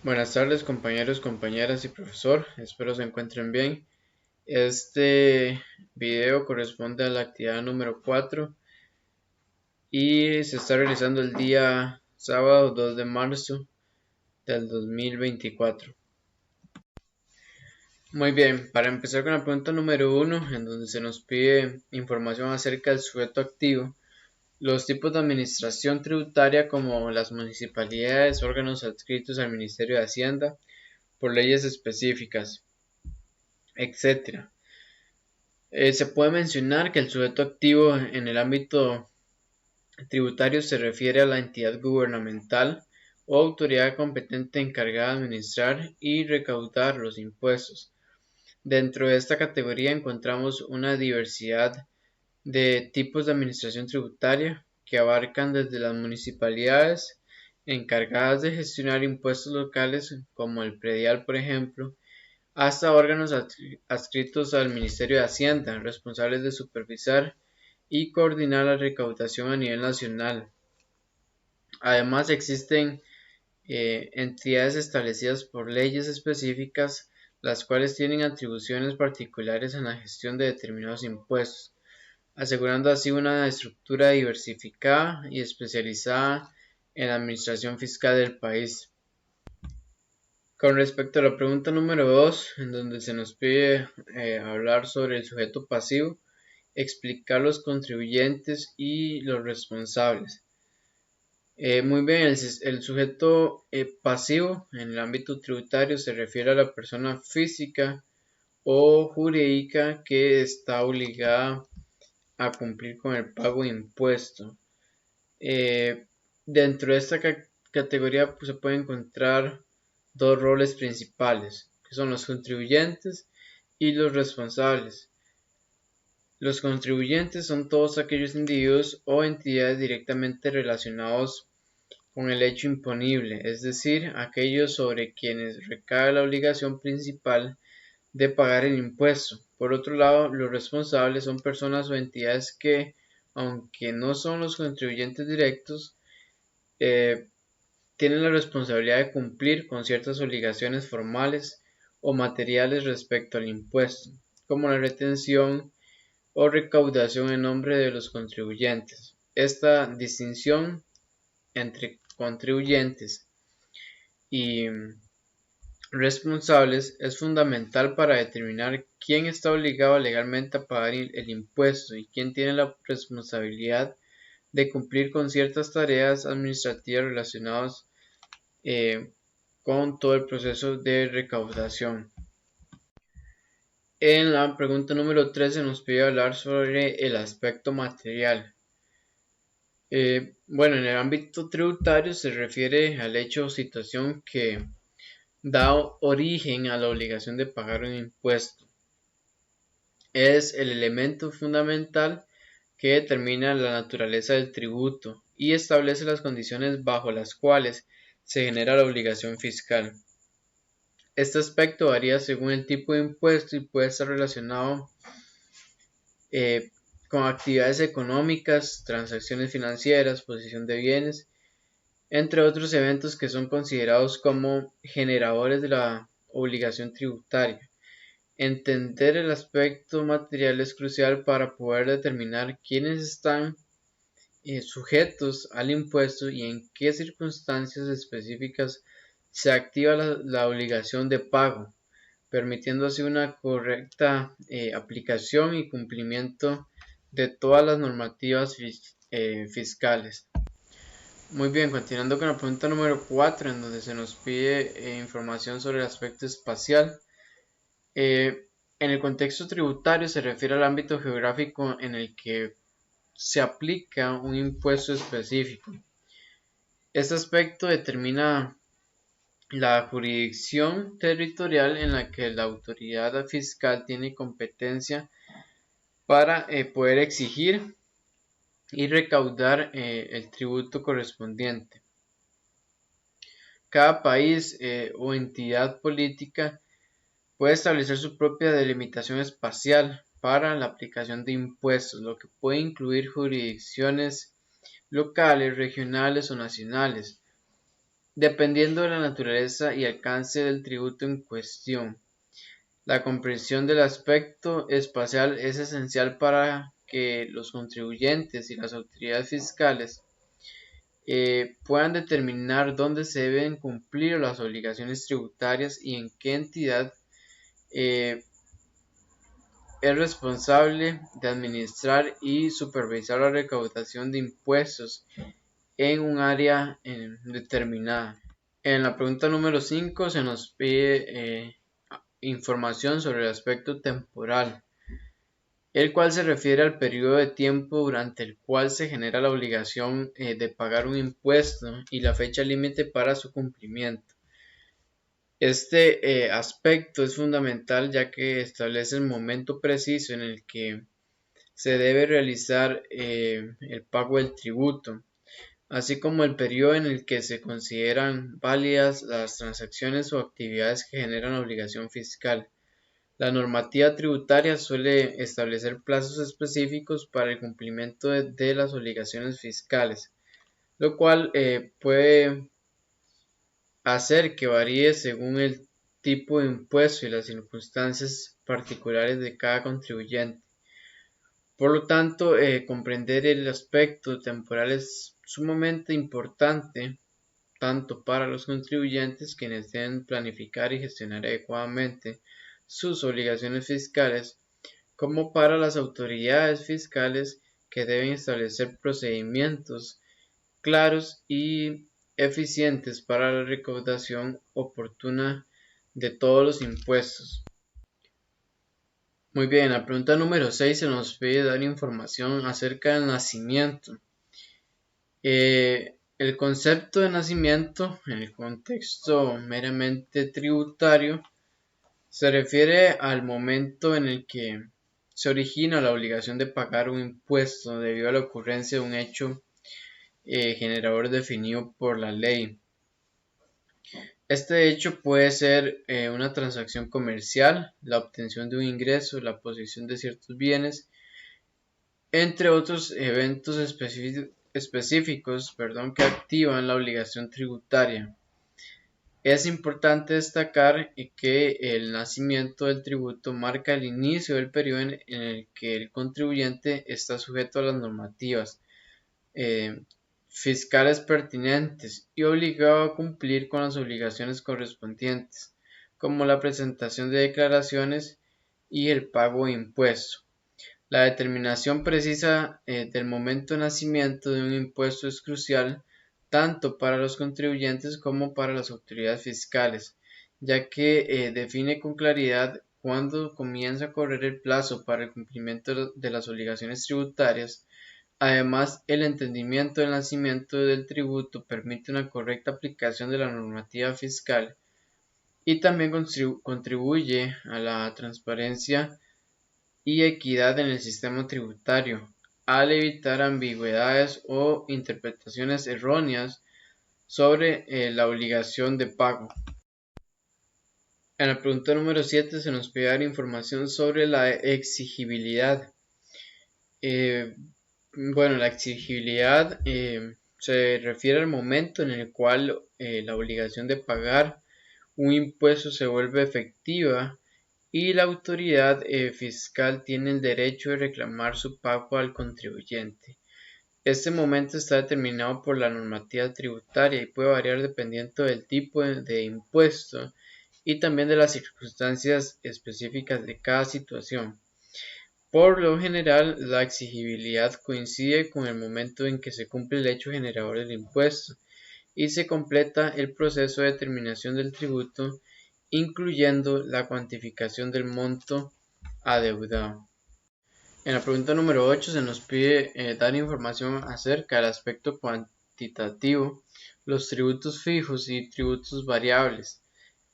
Buenas tardes compañeros, compañeras y profesor, espero se encuentren bien. Este video corresponde a la actividad número 4 y se está realizando el día sábado 2 de marzo del 2024. Muy bien, para empezar con la pregunta número 1, en donde se nos pide información acerca del sujeto activo, los tipos de administración tributaria como las municipalidades, órganos adscritos al Ministerio de Hacienda, por leyes específicas, etc. Se puede mencionar que el sujeto activo en el ámbito tributario se refiere a la entidad gubernamental o autoridad competente encargada de administrar y recaudar los impuestos. Dentro de esta categoría encontramos una diversidad de tipos de administración tributaria que abarcan desde las municipalidades encargadas de gestionar impuestos locales como el predial, por ejemplo, hasta órganos adscritos al Ministerio de Hacienda, responsables de supervisar y coordinar la recaudación a nivel nacional. Además, existen entidades establecidas por leyes específicas, las cuales tienen atribuciones particulares en la gestión de determinados impuestos, asegurando así una estructura diversificada y especializada en la administración fiscal del país. Con respecto a la pregunta número 2, en donde se nos pide hablar sobre el sujeto pasivo, explicar los contribuyentes y los responsables. Muy bien, el sujeto pasivo en el ámbito tributario se refiere a la persona física o jurídica que está obligada a cumplir con el pago de impuesto. Dentro de esta categoría pues, se puede encontrar dos roles principales, que son los contribuyentes y los responsables. Los contribuyentes son todos aquellos individuos o entidades directamente relacionados con el hecho imponible, es decir, aquellos sobre quienes recae la obligación principal de pagar el impuesto. Por otro lado, los responsables son personas o entidades que, aunque no son los contribuyentes directos, tienen la responsabilidad de cumplir con ciertas obligaciones formales o materiales respecto al impuesto, como la retención o recaudación en nombre de los contribuyentes. Esta distinción entre contribuyentes y responsables es fundamental para determinar quién está obligado legalmente a pagar el impuesto y quién tiene la responsabilidad de cumplir con ciertas tareas administrativas relacionadas con todo el proceso de recaudación. En la pregunta número 3 se nos pide hablar sobre el aspecto material. Bueno, en el ámbito tributario se refiere al hecho o situación que da origen a la obligación de pagar un impuesto. Es el elemento fundamental que determina la naturaleza del tributo y establece las condiciones bajo las cuales se genera la obligación fiscal. Este aspecto varía según el tipo de impuesto y puede estar relacionado con actividades económicas, transacciones financieras, posesión de bienes, entre otros eventos que son considerados como generadores de la obligación tributaria. Entender el aspecto material es crucial para poder determinar quiénes están sujetos al impuesto y en qué circunstancias específicas se activa la obligación de pago, permitiendo así una correcta aplicación y cumplimiento de todas las normativas fiscales. Muy bien, continuando con la pregunta número 4, en donde se nos pide información sobre el aspecto espacial. En el contexto tributario se refiere al ámbito geográfico en el que se aplica un impuesto específico. Este aspecto determina la jurisdicción territorial en la que la autoridad fiscal tiene competencia para poder exigir y recaudar el tributo correspondiente. Cada país o entidad política puede establecer su propia delimitación espacial para la aplicación de impuestos, lo que puede incluir jurisdicciones locales, regionales o nacionales. dependiendo de la naturaleza y alcance del tributo en cuestión. La comprensión del aspecto espacial es esencial para que los contribuyentes y las autoridades fiscales puedan determinar dónde se deben cumplir las obligaciones tributarias y en qué entidad eh, es responsable de administrar y supervisar la recaudación de impuestos en un área determinada. En la pregunta número 5 se nos pide información sobre el aspecto temporal, el cual se refiere al periodo de tiempo durante el cual se genera la obligación de pagar un impuesto y la fecha límite para su cumplimiento. Este aspecto es fundamental ya que establece el momento preciso en el que se debe realizar el pago del tributo, así como el periodo en el que se consideran válidas las transacciones o actividades que generan obligación fiscal. La normativa tributaria suele establecer plazos específicos para el cumplimiento de las obligaciones fiscales, lo cual puede hacer que varíe según el tipo de impuesto y las circunstancias particulares de cada contribuyente. Por lo tanto, comprender el aspecto temporal es sumamente importante tanto para los contribuyentes quienes deben planificar y gestionar adecuadamente sus obligaciones fiscales, como para las autoridades fiscales que deben establecer procedimientos claros y eficientes para la recaudación oportuna de todos los impuestos. Muy bien, la pregunta número 6 se nos pide dar información acerca del nacimiento. El concepto de nacimiento, en el contexto meramente tributario, se refiere al momento en el que se origina la obligación de pagar un impuesto debido a la ocurrencia de un hecho generador definido por la ley. Este hecho puede ser una transacción comercial, la obtención de un ingreso, la posesión de ciertos bienes, entre otros eventos específicos que activan la obligación tributaria. Es importante destacar que el nacimiento del tributo marca el inicio del periodo en el que el contribuyente está sujeto a las normativas fiscales pertinentes y obligado a cumplir con las obligaciones correspondientes, como la presentación de declaraciones y el pago de impuestos. La determinación precisa del momento de nacimiento de un impuesto es crucial tanto para los contribuyentes como para las autoridades fiscales, ya que define con claridad cuándo comienza a correr el plazo para el cumplimiento de las obligaciones tributarias. Además, el entendimiento del nacimiento del tributo permite una correcta aplicación de la normativa fiscal y también contribuye a la transparencia y equidad en el sistema tributario, al evitar ambigüedades o interpretaciones erróneas sobre la obligación de pago. En la pregunta número 7 se nos pide dar información sobre la exigibilidad. La exigibilidad se refiere al momento en el cual la obligación de pagar un impuesto se vuelve efectiva y la autoridad fiscal tiene el derecho de reclamar su pago al contribuyente. Este momento está determinado por la normativa tributaria y puede variar dependiendo del tipo de impuesto y también de las circunstancias específicas de cada situación. Por lo general, la exigibilidad coincide con el momento en que se cumple el hecho generador del impuesto y se completa el proceso de determinación del tributo, incluyendo la cuantificación del monto adeudado. En la pregunta número 8 se nos pide dar información acerca del aspecto cuantitativo, los tributos fijos y tributos variables.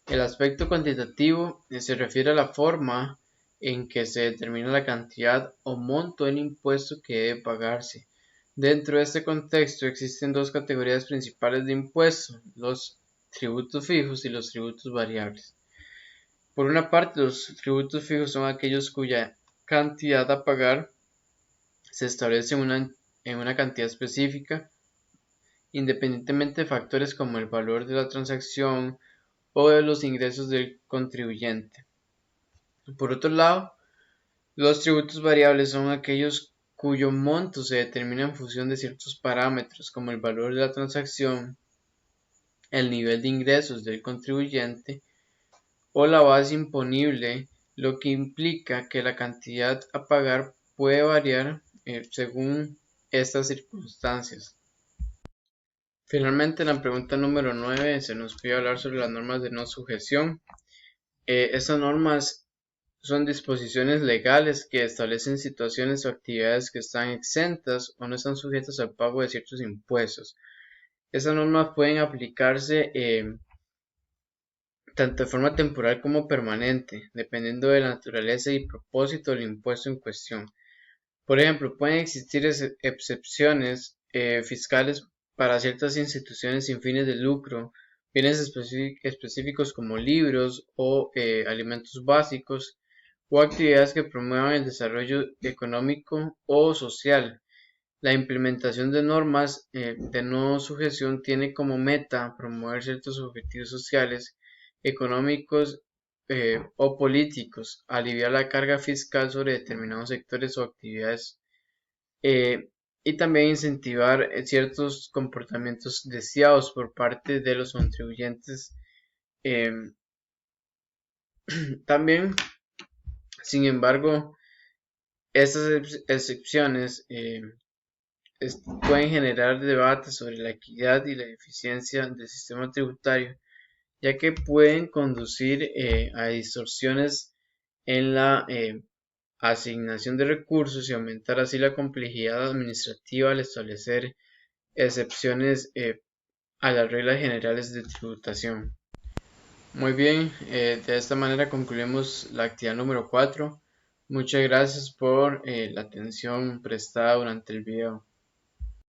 El aspecto cuantitativo se refiere a la forma en que se determina la cantidad o monto del impuesto que debe pagarse. Dentro de este contexto existen dos categorías principales de impuestos, los tributos fijos y los tributos variables. Por una parte, los tributos fijos son aquellos cuya cantidad a pagar se establece en una cantidad específica independientemente de factores como el valor de la transacción o de los ingresos del contribuyente. Por otro lado, los tributos variables son aquellos cuyo monto se determina en función de ciertos parámetros como el valor de la transacción, el nivel de ingresos del contribuyente o la base imponible, lo que implica que la cantidad a pagar puede variar según estas circunstancias. Finalmente, en la pregunta número 9 se nos pide hablar sobre las normas de no sujeción. Estas normas son disposiciones legales que establecen situaciones o actividades que están exentas o no están sujetas al pago de ciertos impuestos. Estas normas pueden aplicarse tanto de forma temporal como permanente, dependiendo de la naturaleza y propósito del impuesto en cuestión. Por ejemplo, pueden existir excepciones fiscales para ciertas instituciones sin fines de lucro, bienes específicos como libros o alimentos básicos, o actividades que promuevan el desarrollo económico o social. La implementación de normas de no sujeción tiene como meta promover ciertos objetivos sociales, económicos o políticos, aliviar la carga fiscal sobre determinados sectores o actividades eh, y también incentivar ciertos comportamientos deseados por parte de los contribuyentes. eh, También, sin embargo, estas excepciones pueden generar debates sobre la equidad y la eficiencia del sistema tributario, ya que pueden conducir a distorsiones en la asignación de recursos y aumentar así la complejidad administrativa al establecer excepciones a las reglas generales de tributación. Muy bien, de esta manera concluimos la actividad número 4. Muchas gracias por la atención prestada durante el video.